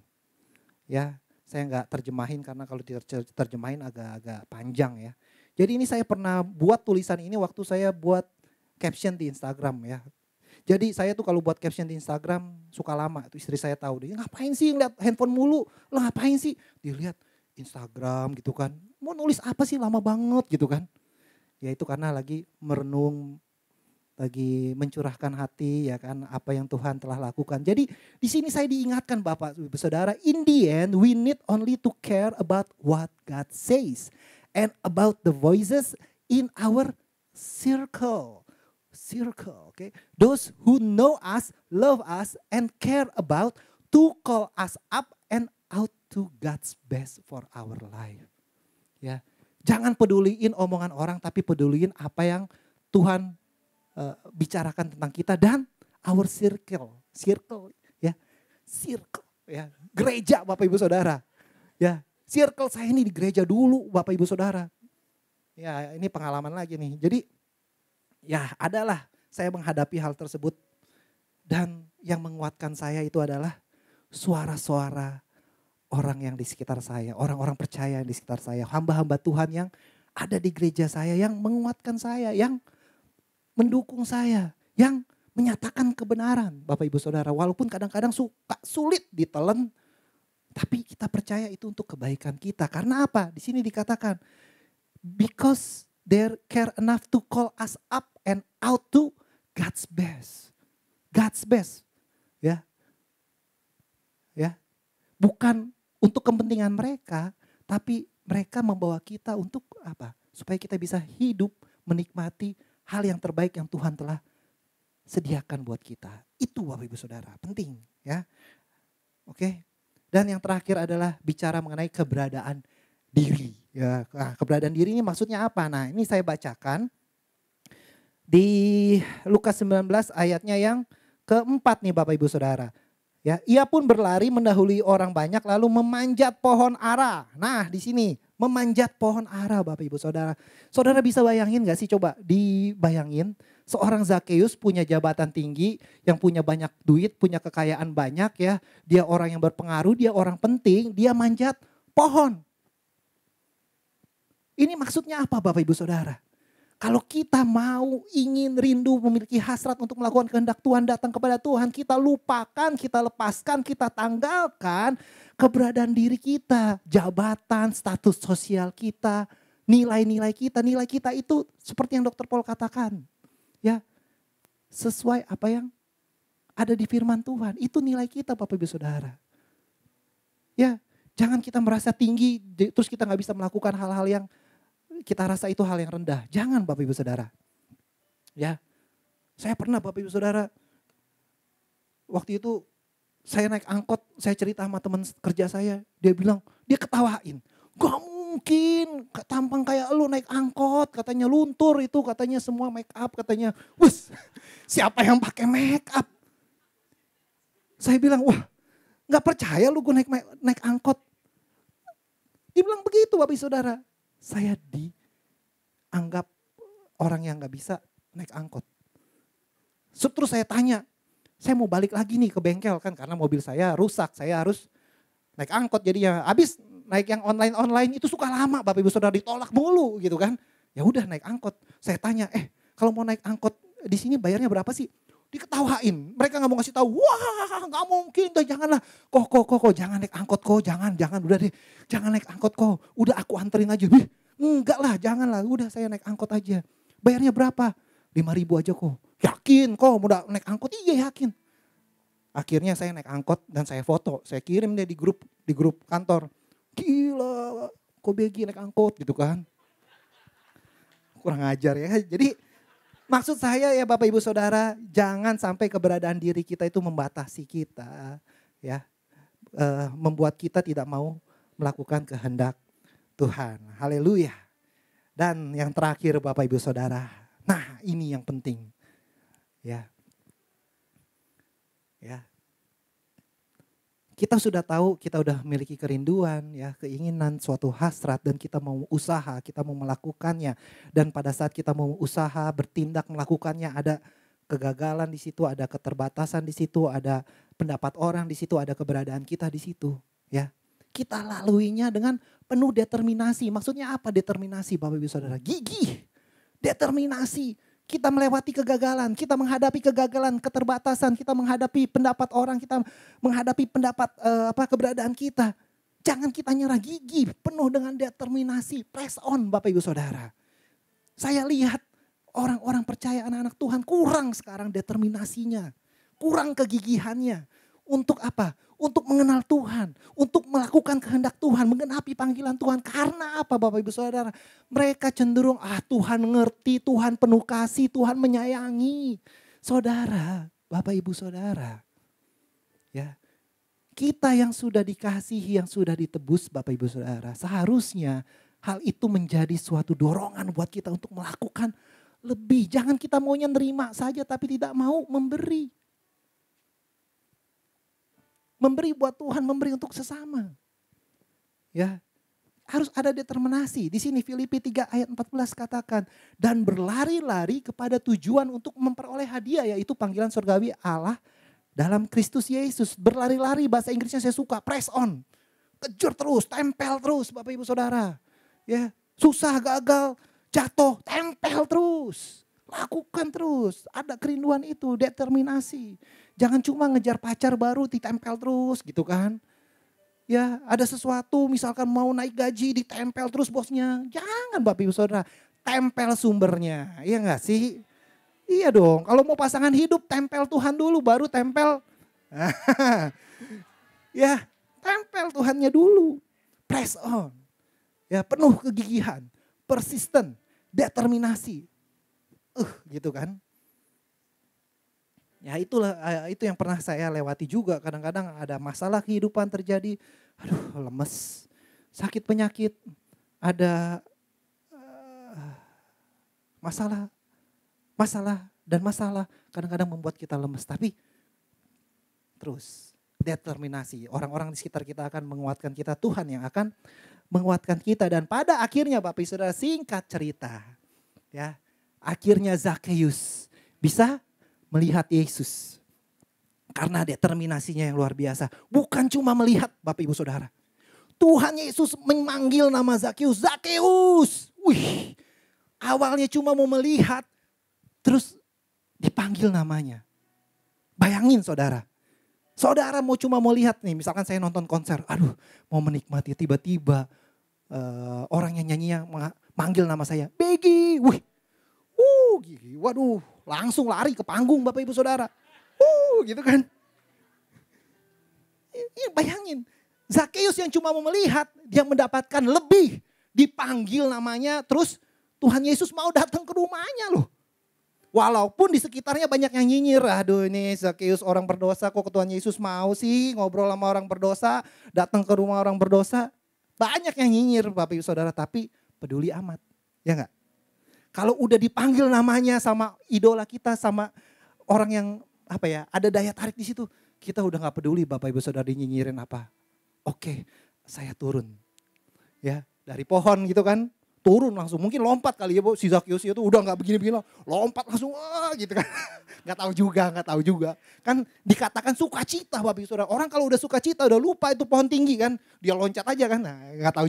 Ya, saya nggak terjemahin karena kalau diterjemahin agak-agak panjang ya. Jadi ini saya pernah buat tulisan ini waktu saya buat caption di Instagram ya. Jadi saya tuh kalau buat caption di Instagram suka lama, itu istri saya tahu, dia ngapain sih ngeliat handphone mulu, lo ngapain sih? Dilihat Instagram gitu kan, mau nulis apa sih lama banget gitu kan. Ya itu karena lagi merenung, lagi mencurahkan hati ya kan, apa yang Tuhan telah lakukan. Jadi di sini saya diingatkan Bapak Ibu Saudara, in the end we need only to care about what God says and about the voices in our circle. Okay? Those who know us, love us, and care about to call us up and out to God's best for our life. Ya, jangan peduliin omongan orang, tapi peduliin apa yang Tuhan bicarakan tentang kita dan our circle ya, gereja Bapak Ibu Saudara. Ya, circle saya ini di gereja dulu Bapak Ibu Saudara. Ya, ini pengalaman lagi nih. Jadi ya adalah saya menghadapi hal tersebut dan yang menguatkan saya itu adalah suara-suara orang yang di sekitar saya, orang-orang percaya yang di sekitar saya, hamba-hamba Tuhan yang ada di gereja saya, yang menguatkan saya, yang mendukung saya, yang menyatakan kebenaran Bapak Ibu Saudara. Walaupun kadang-kadang sulit ditelan, tapi kita percaya itu untuk kebaikan kita. Karena apa? Di sini dikatakan, because they care enough to call us up and out to God's best. God's best. Ya. Ya. Bukan untuk kepentingan mereka, tapi mereka membawa kita untuk apa? Supaya kita bisa hidup menikmati hal yang terbaik yang Tuhan telah sediakan buat kita. Itu Bapak Ibu Saudara, penting ya. Oke. Dan yang terakhir adalah bicara mengenai keberadaan diri. Ya, keberadaan diri ini maksudnya apa? Nah, ini saya bacakan di Lukas 19 ayatnya yang keempat nih Bapak Ibu Saudara. Ya, ia pun berlari mendahului orang banyak lalu memanjat pohon ara. Nah, di sini memanjat pohon ara Bapak Ibu Saudara. Saudara bisa bayangin gak sih, coba dibayangin seorang Zakeus punya jabatan tinggi, yang punya banyak duit, punya kekayaan banyak ya. Dia orang yang berpengaruh, dia orang penting, dia manjat pohon. Ini maksudnya apa Bapak Ibu Saudara? Kalau kita mau, ingin, rindu, memiliki hasrat untuk melakukan kehendak Tuhan, datang kepada Tuhan, kita lupakan, kita lepaskan, kita tanggalkan keberadaan diri kita, jabatan, status sosial kita, nilai-nilai kita. Nilai kita itu seperti yang Dr. Paul katakan, ya, sesuai apa yang ada di firman Tuhan. Itu nilai kita Bapak Ibu Saudara. Ya, jangan kita merasa tinggi, terus kita gak bisa melakukan hal-hal yang kita rasa itu hal yang rendah. Jangan Bapak Ibu Saudara. Ya, saya pernah Bapak Ibu Saudara, waktu itu saya naik angkot, saya cerita sama teman kerja saya, dia bilang, dia ketawain. Gak mungkin tampang kayak lu naik angkot, katanya luntur itu, katanya semua make up, katanya, wus, siapa yang pakai make up? Saya bilang, wah, gak percaya lu gue naik angkot. Dia bilang begitu Bapak Ibu Saudara. Saya dianggap orang yang gak bisa naik angkot. Terus saya tanya, saya mau balik lagi nih ke bengkel kan, karena mobil saya rusak, saya harus naik angkot jadinya. Habis naik yang online itu suka lama Bapak Ibu Saudara, ditolak mulu gitu kan. Ya udah naik angkot. Saya tanya, kalau mau naik angkot di sini bayarnya berapa sih? Diketawain, mereka gak mau ngasih tahu. Wah, gak mungkin, janganlah. Kok, jangan naik angkot kok, jangan, udah deh. Jangan naik angkot kok, udah aku anterin aja. Enggak lah, janganlah, udah saya naik angkot aja. Bayarnya berapa? 5.000 aja kok. Yakin kok mau naik angkot? Iya yakin. Akhirnya saya naik angkot dan saya foto, saya kirim deh di grup kantor. Gila, kok Begi naik angkot gitu kan. Kurang ajar ya, jadi maksud saya ya Bapak Ibu Saudara, jangan sampai keberadaan diri kita itu membatasi kita, ya, membuat kita tidak mau melakukan kehendak Tuhan. Haleluya. Dan yang terakhir Bapak Ibu Saudara, nah ini yang penting, ya, kita sudah tahu, kita sudah memiliki kerinduan, ya, keinginan, suatu hasrat, dan kita mau usaha, kita mau melakukannya. Dan pada saat kita mau usaha, bertindak, melakukannya, ada kegagalan di situ, ada keterbatasan di situ, ada pendapat orang di situ, ada keberadaan kita di situ, ya. Kita laluinya dengan penuh determinasi. Maksudnya apa determinasi Bapak Ibu Saudara? Gigih, determinasi. Kita melewati kegagalan, kita menghadapi kegagalan, keterbatasan, kita menghadapi pendapat orang, kita menghadapi pendapat keberadaan kita. Jangan kita nyerah, gigih, penuh dengan determinasi, press on Bapak Ibu Saudara. Saya lihat orang-orang percaya, anak-anak Tuhan kurang sekarang determinasinya, kurang kegigihannya. Untuk apa? Untuk mengenal Tuhan, untuk melakukan kehendak Tuhan, menggenapi panggilan Tuhan. Karena apa Bapak Ibu Saudara? Mereka cenderung, Tuhan ngerti, Tuhan penuh kasih, Tuhan menyayangi. Saudara, Bapak Ibu Saudara, ya, Kita yang sudah dikasihi, yang sudah ditebus Bapak Ibu Saudara, seharusnya hal itu menjadi suatu dorongan buat kita untuk melakukan lebih. Jangan kita maunya nerima saja tapi tidak mau memberi. Memberi buat Tuhan, memberi untuk sesama. Ya, harus ada determinasi. Di sini Filipi 3 ayat 14 katakan, dan berlari-lari kepada tujuan untuk memperoleh hadiah, yaitu panggilan surgawi Allah dalam Kristus Yesus. Berlari-lari, bahasa Inggrisnya saya suka, press on. Kejar terus, tempel terus Bapak Ibu Saudara. Ya, susah, gagal, jatuh, tempel terus. Lakukan terus, ada kerinduan itu, determinasi. Jangan cuma ngejar pacar baru ditempel terus gitu kan. Ya, ada sesuatu misalkan mau naik gaji ditempel terus bosnya. Jangan Bapak Ibu Saudara, tempel sumbernya. Iya enggak sih? Iya dong, kalau mau pasangan hidup tempel Tuhan dulu baru tempel. Ya, tempel Tuhannya dulu. Press on. Ya, penuh kegigihan, persisten, determinasi. Gitu kan. Ya itulah, itu yang pernah saya lewati juga. Kadang-kadang ada masalah kehidupan terjadi. Aduh, lemes, sakit penyakit, ada masalah kadang-kadang membuat kita lemes. Tapi terus determinasi. Orang-orang di sekitar kita akan menguatkan kita. Tuhan yang akan menguatkan kita. Dan pada akhirnya Bapak Ibu Saudara, singkat cerita. Ya, akhirnya Zakheus bisa melihat Yesus. Karena determinasinya yang luar biasa. Bukan cuma melihat Bapak Ibu Saudara. Tuhan Yesus memanggil nama Zakheus. Zakheus. Wih, awalnya cuma mau melihat. Terus dipanggil namanya. Bayangin saudara. Saudara cuma mau lihat nih, misalkan saya nonton konser. Aduh, mau menikmati, tiba-tiba orang yang nyanyinya manggil nama saya. Begi, wih. Waduh, langsung lari ke panggung Bapak Ibu Saudara. Gitu kan. Iya, bayangin. Zakheus yang cuma mau melihat, dia mendapatkan lebih. Dipanggil namanya, terus Tuhan Yesus mau datang ke rumahnya loh. Walaupun di sekitarnya banyak yang nyinyir. Aduh, ini Zakheus orang berdosa, kok Tuhan Yesus mau sih ngobrol sama orang berdosa, datang ke rumah orang berdosa. Banyak yang nyinyir Bapak Ibu Saudara, tapi peduli amat. Ya enggak? Kalau udah dipanggil namanya sama idola kita, sama orang yang ada daya tarik di situ. Kita udah gak peduli Bapak Ibu Saudara dinyinyirin apa. Oke, saya turun. Ya, dari pohon gitu kan. Turun langsung, mungkin lompat kali ya Bu, si Zakheus itu udah gak begini-begini, lompat langsung gitu kan. Gak tahu juga. Kan dikatakan sukacita Bapak Ibu Saudara. Orang kalau udah sukacita udah lupa itu pohon tinggi kan. Dia loncat aja kan, nah gak tahu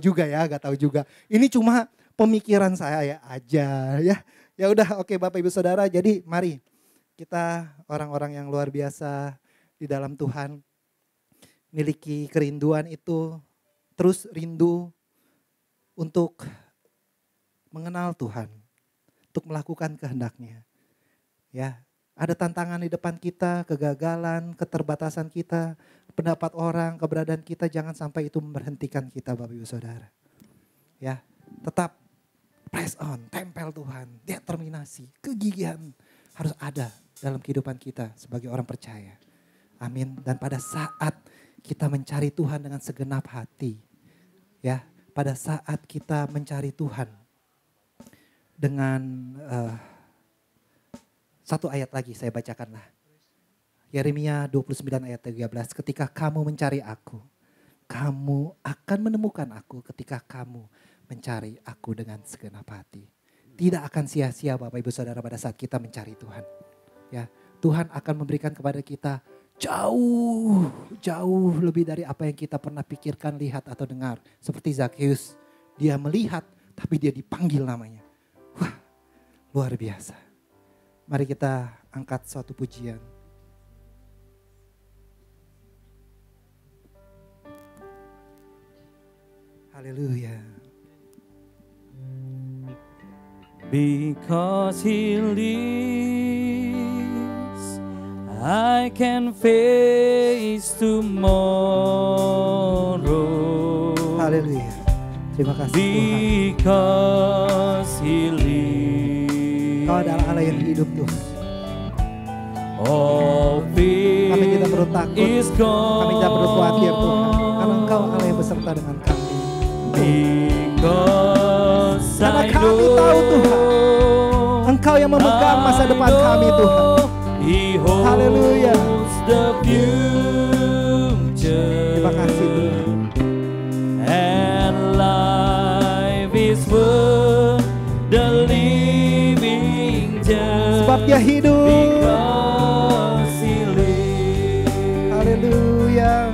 juga. Ini cuma pemikiran saya aja ya. Ya udah, oke Bapak Ibu Saudara, jadi mari kita orang-orang yang luar biasa di dalam Tuhan. Miliki kerinduan itu, terus rindu untuk mengenal Tuhan, untuk melakukan kehendak-Nya. Ya, ada tantangan di depan kita, kegagalan, keterbatasan kita, pendapat orang, keberadaan kita, jangan sampai itu memberhentikan kita Bapak Ibu Saudara. Ya, tetap press on, tempel Tuhan, determinasi, kegigihan harus ada dalam kehidupan kita sebagai orang percaya. Amin. Dan pada saat kita mencari Tuhan dengan segenap hati, ya, pada saat kita mencari Tuhan dengan satu ayat lagi saya bacakanlah. Yeremia 29 ayat 13. Ketika kamu mencari aku, kamu akan menemukan aku ketika kamu mencari aku dengan segenap hati. Tidak akan sia-sia Bapak Ibu Saudara pada saat kita mencari Tuhan. Ya, Tuhan akan memberikan kepada kita jauh lebih dari apa yang kita pernah pikirkan, lihat atau dengar. Seperti Zakheus, dia melihat tapi dia dipanggil namanya. Wah, luar biasa. Mari kita angkat suatu pujian. Haleluya. Because He lives, I can face tomorrow. Haleluya. Terima kasih Tuhan. Because He lives. Kau adalah Allah yang hidup Tuhan. All fear Kami tidak perlu takut, is gone. kami tidak perlu khawatir Tuhan, karena Engkau Allah yang beserta dengan kami. Because Karena I kami tahu Tuhan, Engkau yang memegang masa depan kami Tuhan. He holds Haleluya. the future. Terima kasih Tuhan. And life is worth the living just Sebab Dia hidup. because He lives. Haleluya.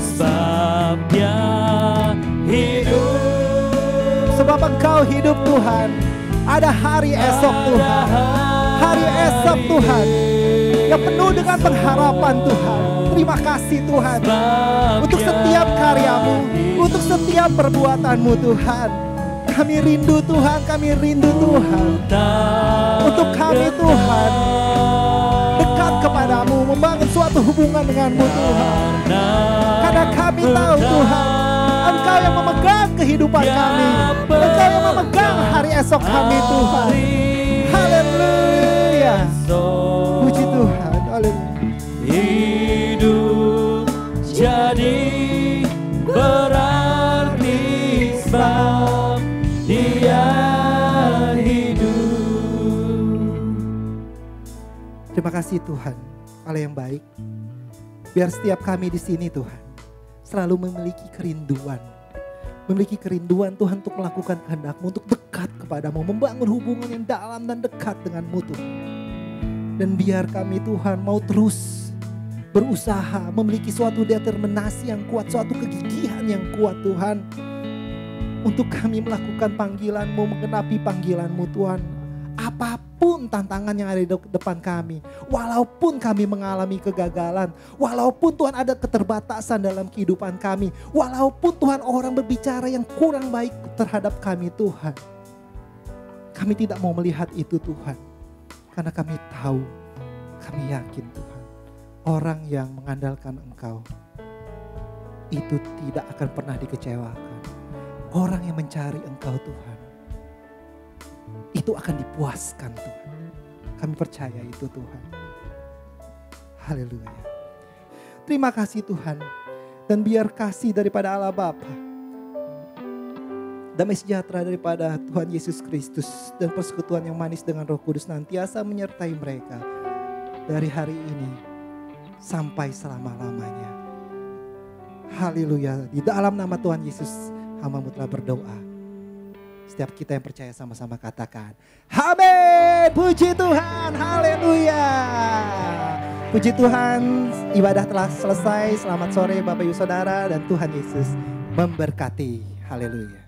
Sebab Dia hidup. Sebab Engkau hidup Tuhan. Ada hari esok Tuhan. Hari esok Tuhan yang penuh dengan pengharapan Tuhan. Terima kasih Tuhan untuk setiap karyamu, untuk setiap perbuatanmu Tuhan. Kami rindu Tuhan, kami rindu Tuhan. Untuk kami Tuhan dekat kepadamu, membangun suatu hubungan denganmu Tuhan. Karena kami tahu Tuhan, Engkau yang memegang kehidupan kami. Engkau yang memegang hari esok kami Tuhan. Haleluya. Puji Tuhan. Haleluya. Hidup jadi berarti sebab Dia hidup. Terima kasih Tuhan, Allah yang baik. Biar setiap kami di sini Tuhan selalu memiliki kerinduan. Memiliki kerinduan Tuhan untuk melakukan kehendak-Mu, untuk dekat kepadamu, membangun hubungan yang dalam dan dekat denganmu Tuhan. Dan biar kami Tuhan mau terus berusaha memiliki suatu determinasi yang kuat, suatu kegigihan yang kuat Tuhan. Untuk kami melakukan panggilan-Mu, menggenapi panggilan-Mu Tuhan. Apapun tantangan yang ada di depan kami, walaupun kami mengalami kegagalan, walaupun Tuhan ada keterbatasan dalam kehidupan kami, walaupun Tuhan orang berbicara yang kurang baik terhadap kami Tuhan, kami tidak mau melihat itu Tuhan, karena kami tahu, kami yakin Tuhan, orang yang mengandalkan Engkau itu tidak akan pernah dikecewakan. Orang yang mencari Engkau Tuhan, itu akan dipuaskan Tuhan. Kami percaya itu Tuhan. Haleluya. Terima kasih Tuhan. Dan biar kasih daripada Allah Bapa, damai sejahtera daripada Tuhan Yesus Kristus, dan persekutuan yang manis dengan Roh Kudus senantiasa menyertai mereka dari hari ini sampai selama-lamanya. Haleluya. Di dalam nama Tuhan Yesus hamba-Mu telah berdoa. Setiap kita yang percaya sama-sama katakan amin. Puji Tuhan. Haleluya. Puji Tuhan, ibadah telah selesai. Selamat sore Bapak Ibu Saudara, dan Tuhan Yesus memberkati. Haleluya.